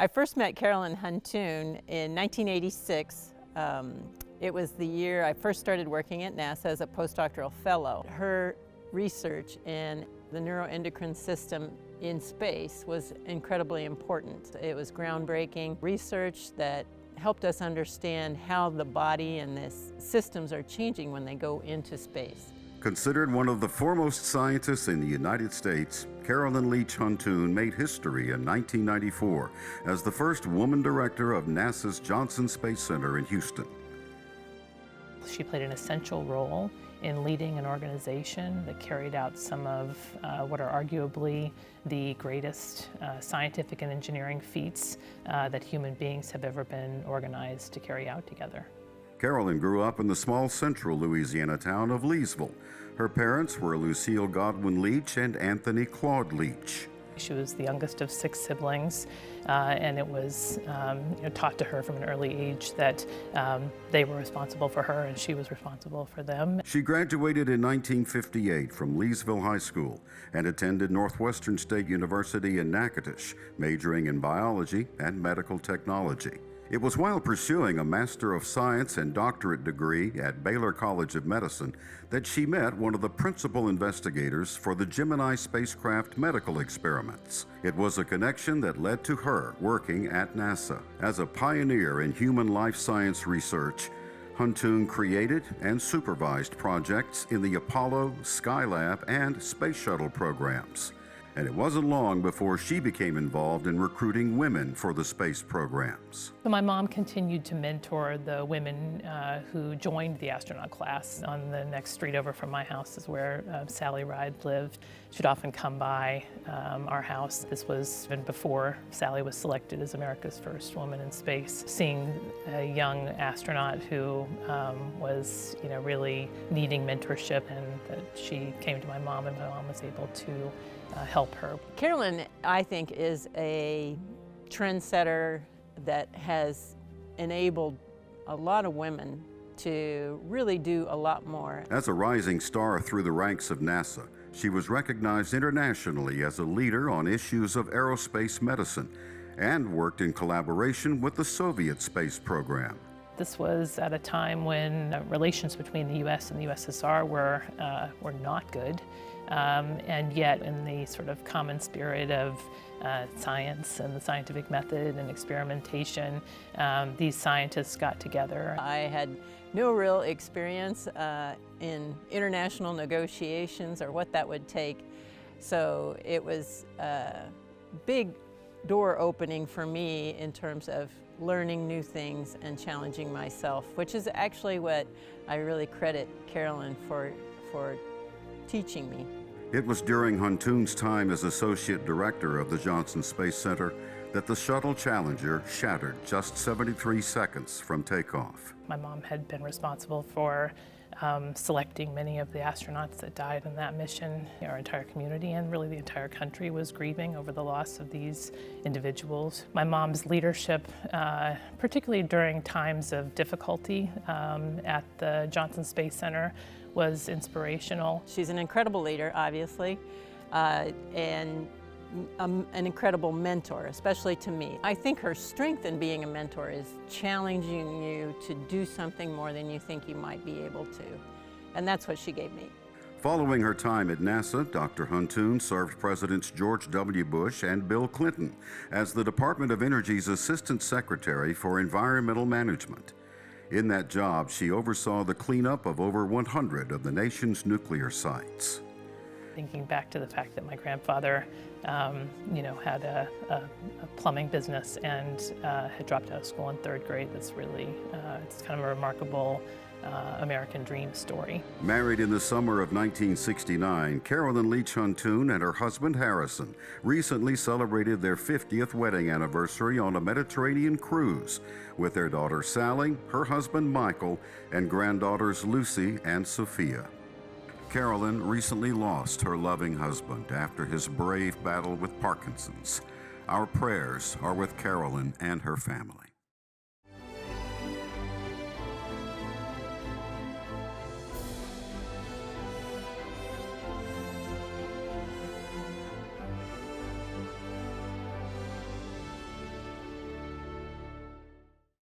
I first met Carolyn Huntoon in 1986. It was the year I first started working at NASA as a postdoctoral fellow. Her research in the neuroendocrine system in space was incredibly important. It was groundbreaking research that helped us understand how the body and the systems are changing when they go into space. Considered one of the foremost scientists in the United States, Carolyn Leach Huntoon made history in 1994 as the first woman director of NASA's Johnson Space Center in Houston. She played an essential role in leading an organization that carried out some of what are arguably the greatest scientific and engineering feats that human beings have ever been organized to carry out together. Carolyn grew up in the small central Louisiana town of Leesville. Her parents were Lucille Godwin Leach and Anthony Claude Leach. She was the youngest of 6 siblings, and it was taught to her from an early age that they were responsible for her and she was responsible for them. She graduated in 1958 from Leesville High School and attended Northwestern State University in Natchitoches, majoring in biology and medical technology. It was while pursuing a Master of Science and doctorate degree at Baylor College of Medicine that she met one of the principal investigators for the Gemini spacecraft medical experiments. It was a connection that led to her working at NASA. As a pioneer in human life science research, Huntoon created and supervised projects in the Apollo, Skylab, and Space Shuttle programs. And it wasn't long before she became involved in recruiting women for the space programs. So my mom continued to mentor the women who joined the astronaut class. On the next street over from my house is where Sally Ride lived. She'd often come by our house. This was even before Sally was selected as America's first woman in space. Seeing a young astronaut who was really needing mentorship, and that she came to my mom and my mom was able to help her. Carolyn, I think, is a trendsetter that has enabled a lot of women to really do a lot more. As a rising star through the ranks of NASA, she was recognized internationally as a leader on issues of aerospace medicine and worked in collaboration with the Soviet space program. This was at a time when relations between the U.S. and the USSR were not good. And yet, in the sort of common spirit of science and the scientific method and experimentation, these scientists got together. I had no real experience in international negotiations or what that would take, so it was a big door opening for me in terms of learning new things and challenging myself, which is actually what I really credit Carolyn for teaching me. It was during Huntoon's time as Associate Director of the Johnson Space Center that the Shuttle Challenger shattered just 73 seconds from takeoff. My mom had been responsible for selecting many of the astronauts that died in that mission. Our entire community and really the entire country was grieving over the loss of these individuals. My mom's leadership, particularly during times of difficulty at the Johnson Space Center, was inspirational. She's an incredible leader, obviously, and an incredible mentor, especially to me. I think her strength in being a mentor is challenging you to do something more than you think you might be able to, and that's what she gave me. Following her time at NASA, Dr. Huntoon served Presidents George W. Bush and Bill Clinton as the Department of Energy's Assistant Secretary for Environmental Management. In that job, she oversaw the cleanup of over 100 of the nation's nuclear sites. Thinking back to the fact that my grandfather, had a plumbing business and had dropped out of school in 3rd grade, that's really, it's kind of a remarkable American dream story. Married in the summer of 1969, Carolyn Leach Huntoon and her husband Harrison recently celebrated their 50th wedding anniversary on a Mediterranean cruise with their daughter Sally, her husband Michael, and granddaughters Lucy and Sophia. Carolyn recently lost her loving husband after his brave battle with Parkinson's. Our prayers are with Carolyn and her family.